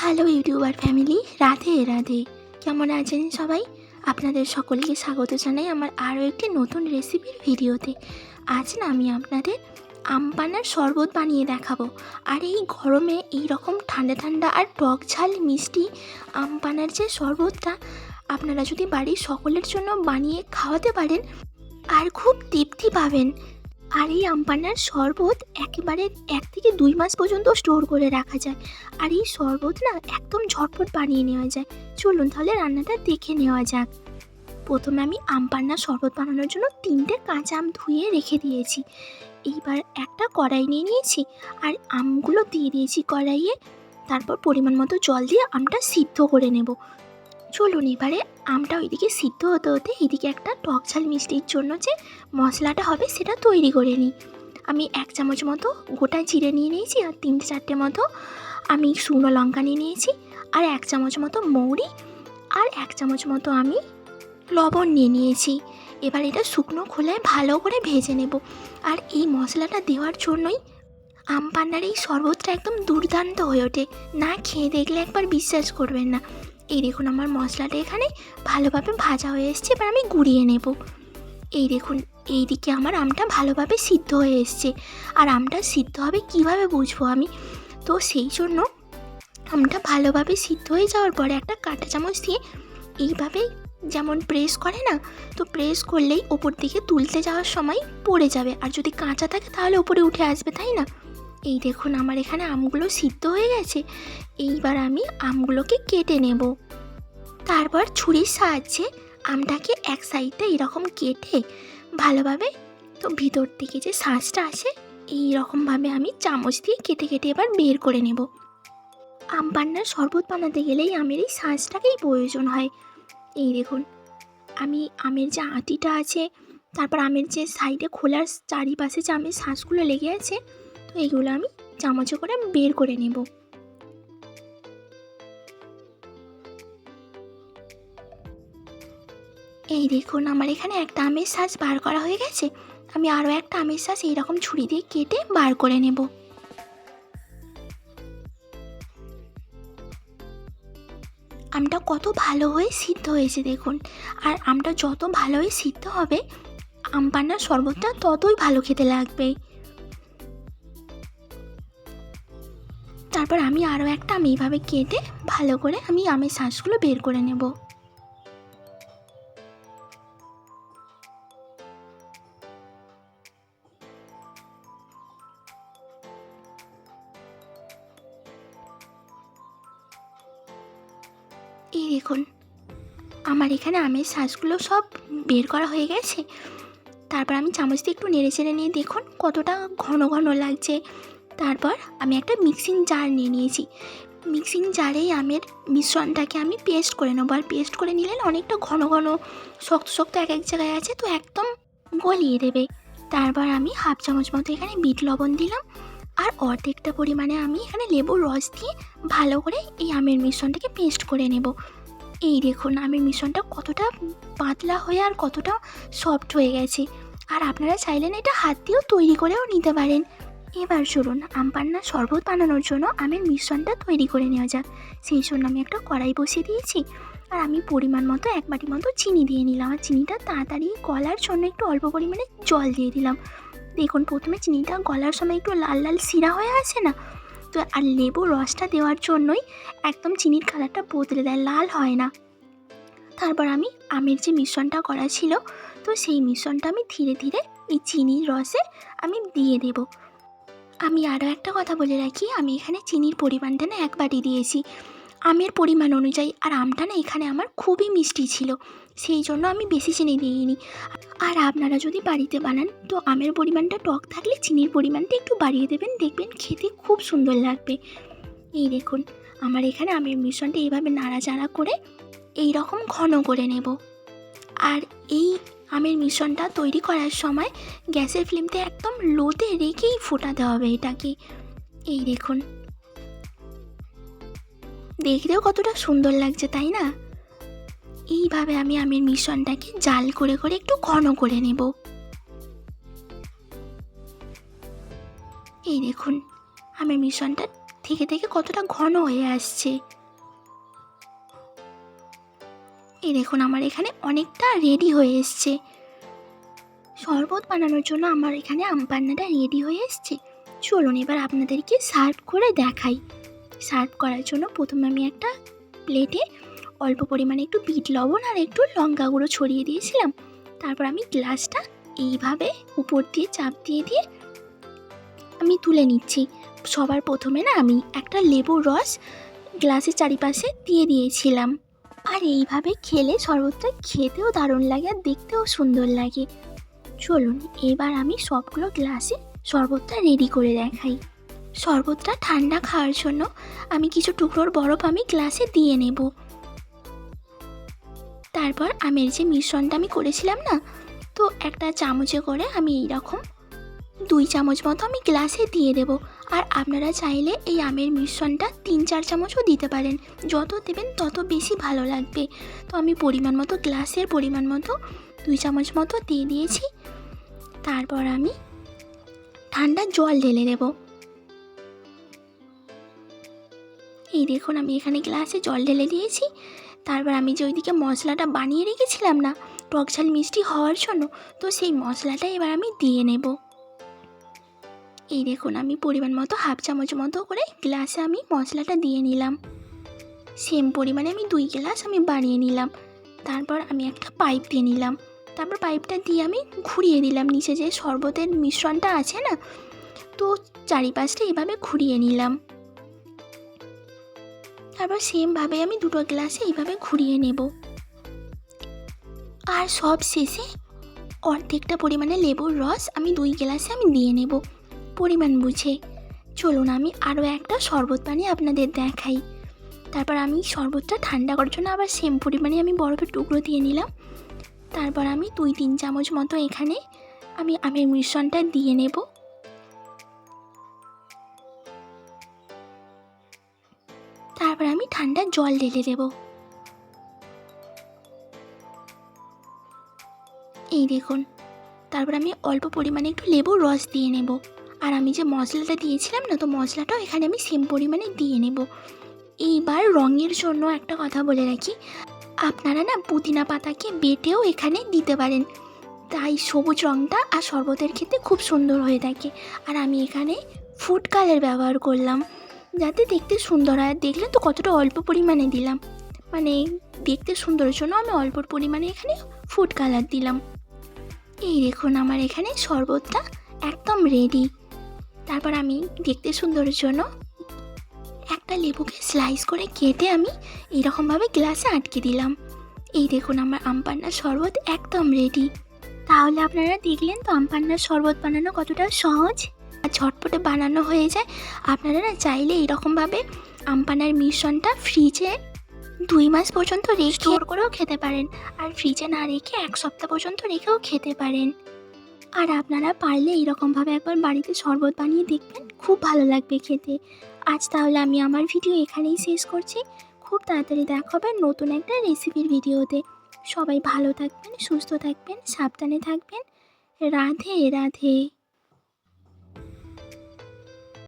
Hello YouTuber family, Radhe Radhe. কেমন আছেন সবাই? আপনাদের সকলকে স্বাগত জানাই আমার আরও একটি নতুন রেসিপির ভিডিওতে। আজ না আমি আপনাদের আম পান্নার শরবত বানিয়ে দেখাবো। আর এই গরমে এই রকম ঠান্ডা ঠান্ডা আর টক ঝাল মিষ্টি আম পান্নার যে শরবতটা আপনারা যদি বাড়ির সকলের জন্য বানিয়ে খাওয়াতে পারেন আর খুব তৃপ্তি পাবেন। আর এই আম পান্নার শরবত একেবারে 1 থেকে 2 মাস পর্যন্ত স্টোর করে রাখা যায়। আর এই শরবত না একদম ঝটপট বানিয়ে নেওয়া যায়। চলুন তাহলে রান্নাটা দেখে নেওয়া যাক। প্রথমে আমি আম পান্নার শরবত বানানোর জন্য 3টে কাঁচা আম ধুয়ে রেখে দিয়েছি। এইবার একটা কড়াই নিয়ে নিয়েছি আর আমগুলো দিয়ে দিয়েছি কড়াইয়ে। তারপর পরিমাণ মতো জল দিয়ে আমটা সিদ্ধ করে নেব। চলুন এবারে আমটা ওইদিকে সিদ্ধ হতে হতে এইদিকে একটা টক ঝাল মিষ্টির জন্য যে মশলাটা হবে সেটা তৈরি করে নিই। আমি 1 চামচ মতো গোটা জিরে নিয়ে নিয়েছি আর 3-4টে মতো আমি শুকনো লঙ্কা নিয়ে নিয়েছি আর 1 চামচ মতো মৌরি আর 1 চামচ মতো আমি লবণ নিয়ে নিয়েছি। এবার এটা শুকনো খোলায় ভালো করে ভেজে নেব। আর এই মশলাটা দেওয়ার জন্যই আম পান্নার এই শরবতটা একদম দুর্দান্ত হয়ে ওঠে। না খেয়ে দেখলে একবার বিশ্বাস করবেন না। এই দেখুন আমার মশলাটা এখানে ভালোভাবে ভাজা হয়ে এসছে। এবার আমি গুঁড়িয়ে নেব। এই দেখুন এইদিকে আমার আমটা ভালোভাবে সিদ্ধ হয়ে এসছে। আর আমটা সিদ্ধ হবে কিভাবে বুঝবো আমি? তো সেই জন্য আমটা ভালোভাবে সিদ্ধ হয়ে যাওয়ার পরে একটা কাঁটা চামচ দিয়ে এইভাবে যেমন প্রেস করে না, তো প্রেস করলেই ওপর দিকে তুলতে যাওয়ার সময় পড়ে যাবে। আর যদি কাঁচা থাকে তাহলে ওপরে উঠে আসবে, তাই না? এই দেখুন আমার এখানে আমগুলো সিদ্ধ হয়ে গেছে। এইবার আমি আমগুলোকে কেটে নেব। তারপর ছুরির সাহায্যে আমটাকে এক সাইডটা এরকম কেটে ভালোভাবে, তো ভিতর থেকে যে শাঁসটা আছে এই রকমভাবে আমি চামচ দিয়ে কেটে কেটে এবার বের করে নেব। আম পান্নার শরবত বানাতে গেলেই আমের এই শাঁসটাকেই প্রয়োজন হয়। এই দেখুন আমি আমের যে আটিটা আছে, তারপর আমের যে সাইডে খোলার চারিপাশে যে আমের শাঁসগুলো লেগে আছে, তো এইগুলো আমি চামচে করে বের করে নেব। এই দেখুন আমার এখানে একটা আমের শাঁস বার করা হয়ে গেছে। আমি আরও একটা আমের শাঁস এইরকম ছুরি দিয়ে কেটে বার করে নেব। আমটা কত ভালো হয়ে সিদ্ধ হয়েছে দেখুন। আর আমটা যত ভালো হয়ে সিদ্ধ হবে আম পান্নার শরবতটা ততই ভালো খেতে লাগবে। তারপর আমি আরও একটা আম এইভাবে কেটে ভালো করে আমি আমের শাঁসগুলো বের করে নেব। এই দেখুন আমার এখানে আমের শাঁসগুলো সব বের করা হয়ে গেছে। তারপর আমি চামচ দিয়ে একটু নেড়ে চেড়ে নিয়ে দেখুন কতটা ঘন ঘন লাগছে। তারপর আমি একটা মিক্সিং জার নিয়ে নিয়েছি। মিক্সিং জারেই আমের মিশ্রণটাকে আমি পেস্ট করে নেবো। আর পেস্ট করে নিলে অনেকটা ঘন ঘন শক্ত শক্ত এক এক জায়গায় আছে, তো একদম গলিয়ে দেবে। তারপর আমি হাফ চামচ মতো এখানে বিট লবণ দিলাম আর অর্ধেকটা পরিমাণে আমি এখানে লেবুর রস দিয়ে ভালো করে এই আমের মিশ্রণটাকে পেস্ট করে নেব। এই দেখুন আমের মিশ্রণটা কতটা পাতলা হয়ে আর কতটা সফট হয়ে গেছে। আর আপনারা চাইলেন এটা হাত দিয়েও তৈরি করেও নিতে পারেন। এবার চলুন আম পান্নার শরবত বানানোর জন্য আমের মিশ্রণটা তৈরি করে নেওয়া যাক। সেই জন্য আমি একটা কড়াই বসিয়ে দিয়েছি আর আমি পরিমাণ মতো 1 বাটি মতো চিনি দিয়ে নিলাম। আর চিনিটা তাড়াতাড়ি গলার জন্য একটু অল্প পরিমাণে জল দিয়ে দিলাম। দেখুন প্রথমে চিনিটা গলার সময় একটু লাল লাল শিরা হয়ে আসে না, তো আর লেবুর রসটা দেওয়ার জন্যই একদম চিনির কালারটা বদলে দেয়, লাল হয় না। তারপর আমি আমের যে মিশ্রণটা করা ছিল, তো সেই মিশ্রণটা আমি ধীরে ধীরে এই চিনির রসে আমি দিয়ে দেব। আমি আরও একটা কথা বলে রাখি, আমি এখানে চিনির পরিমাণটা না 1 বাটি দিয়েছি আমের পরিমাণ অনুযায়ী। আর আমটা না এখানে আমার খুবই মিষ্টি ছিল, সেই জন্য আমি বেশি চিনি দিইনি। আর আপনারা যদি বাড়িতে বানান তো আমের পরিমাণটা টক থাকলে চিনির পরিমাণটা একটু বাড়িয়ে দেবেন, দেখবেন খেতে খুব সুন্দর লাগবে। এই দেখুন আমার এখানে আমের মিশ্রণটা এইভাবে নাড়াচাড়া করে এই রকম ঘন করে নেব। আর এই আমের মিশ্রণটা তৈরি করার সময় গ্যাসের ফ্লেমটা একদম লোতে রেখেই ফোটাতে হবে এটাকে। এই দেখুন দেখতেও কতটা সুন্দর লাগছে, তাই না? এইভাবে আমি আমের মিশ্রণটাকে জাল করে করে একটু ঘন করে নেব। এই দেখুন আমের মিশ্রণটা থেকে থেকে কতটা ঘন হয়ে আসছে। এই দেখুন আমার এখানে অনেকটা রেডি হয়ে এসছে। শরবত বানানোর জন্য আমার এখানে আম পান্নাটা রেডি হয়ে এসছে। চলুন এবার আপনাদেরকে সার্ভ করে দেখাই। সার্ভ করার জন্য প্রথমে আমি একটা প্লেটে অল্প পরিমাণে একটু বিট লবণ আর একটু লঙ্কা গুঁড়ো ছড়িয়ে দিয়েছিলাম। তারপর আমি গ্লাসটা এইভাবে উপর দিয়ে চাপ দিয়ে দিয়ে আমি তুলে নিচ্ছি। সবার প্রথমে না আমি একটা লেবুর রস গ্লাসের চারিপাশে দিয়ে দিয়েছিলাম। আর এইভাবে খেলে শরবতটা খেতেও দারুণ লাগে আর দেখতেও সুন্দর লাগে। চলুন এবার আমি সবগুলো গ্লাসে শরবতটা রেডি করে দেখাই। শরবতটা ঠান্ডা খাওয়ার জন্য আমি কিছু টুকরোর বরফ আমি গ্লাসে দিয়ে নেব। তারপর আমের যে মিশ্রণটা আমি করেছিলাম না, তো একটা চামচে করে আমি এইরকম 2 চামচ মতো আমি গ্লাসে দিয়ে দেব। আর আপনারা চাইলে এই আমের মিশ্রণটা 3-4 চামচও দিতে পারেন, যত দেবেন তত বেশি ভালো লাগবে। তো আমি পরিমাণ মতো গ্লাসের পরিমাণ মতো 2 চামচ মতো দিয়ে দিয়েছি। তারপর আমি ঠান্ডা জল ঢেলে দেব। এই দেখুন আমি এখানে গ্লাসে জল ঢেলে দিয়েছি। তারপর আমি যে ওইদিকে মশলাটা বানিয়ে রেখেছিলাম না টক ঝাল মিষ্টি হওয়ার জন্য, তো সেই মশলাটা এবার আমি দিয়ে নেব। এই দেখুন আমি পরিমাণ মতো হাফ চামচ মতো করে গ্লাসে আমি মশলাটা দিয়ে নিলাম। সেম পরিমাণে আমি 2 গ্লাস আমি বানিয়ে নিলাম। তারপর আমি একটা পাইপ দিয়ে নিলাম। তারপর পাইপটা দিয়ে আমি ঘুরিয়ে দিলাম, নিচে যে শরবতের মিশ্রণটা আছে না, তো চারিপাশটা এইভাবে ঘুরিয়ে নিলাম। তারপর সেমভাবে আমি 2টো গ্লাসে এইভাবে ঘুরিয়ে নেব। আর সব শেষে অর্ধেকটা পরিমাণে লেবুর রস আমি 2 গ্লাসে আমি দিয়ে নেব পরিমাণ বুঝে। চলুন আমি আরও একটা শরবত বানিয়ে আপনাদের দেখাই। তারপর আমি শরবতটা ঠান্ডা করার জন্য আবার সেম পরিমাণে আমি বরফের টুকরো দিয়ে নিলাম। তারপর আমি 2-3 চামচ মতো এখানে আমি আমের মিশ্রণটা দিয়ে নেব। তারপর আমি ঠান্ডা জল ঢেলে দেব। এই দেখুন তারপর আমি অল্প পরিমাণে একটু লেবুর রস দিয়ে নেব। আর আমি যে মশলাটা দিয়েছিলাম না, তো মশলাটাও এখানে আমি সেম পরিমাণে দিয়ে নেব। এইবার রঙের জন্য একটা কথা বলে রাখি, আপনারা না পুদিনা পাতাকে বেটেও এখানে দিতে পারেন, তাই সবুজ রঙটা আর শরবতের খেতে খুব সুন্দর হয়ে থাকে। আর আমি এখানে ফুড কালার ব্যবহার করলাম যাতে দেখতে সুন্দর হয়। দেখলেন তো কতটা অল্প পরিমাণে দিলাম, মানে দেখতে সুন্দরের জন্য আমি অল্প পরিমাণে এখানে ফুড কালার দিলাম। এই দেখুন আমার এখানে শরবতটা একদম রেডি। তারপর আমি দেখতে সুন্দরের জন্য একটা লেবুকে স্লাইস করে কেটে আমি এইরকমভাবে গ্লাসে আটকে দিলাম। এই দেখুন আমার আম পান্নার শরবত একদম রেডি। তাহলে আপনারা দেখলেন তো আম পান্নার শরবত বানানো কতটা সহজ আর ঝটপটে বানানো হয়ে যায়। আপনারা না চাইলে এইরকমভাবে আম পান্নার মিশ্রণটা ফ্রিজে 2 মাস পর্যন্ত স্টোর করেও খেতে পারেন, আর ফ্রিজে না রেখে 1 সপ্তাহ পর্যন্ত রেখেও খেতে পারেন। আর আপনারা পারলে এইরকমভাবে একবার বাড়িতে শরবত বানিয়ে দেখবেন, খুব ভালো লাগবে খেতে। আজ তাহলে আমি আমার ভিডিও এখানেই শেষ করছি। খুব তাড়াতাড়ি দেখা হবে নতুন একটা রেসিপির ভিডিওতে। সবাই ভালো থাকবেন, সুস্থ থাকবেন, সাবধানে থাকবেন। রাধে রাধে।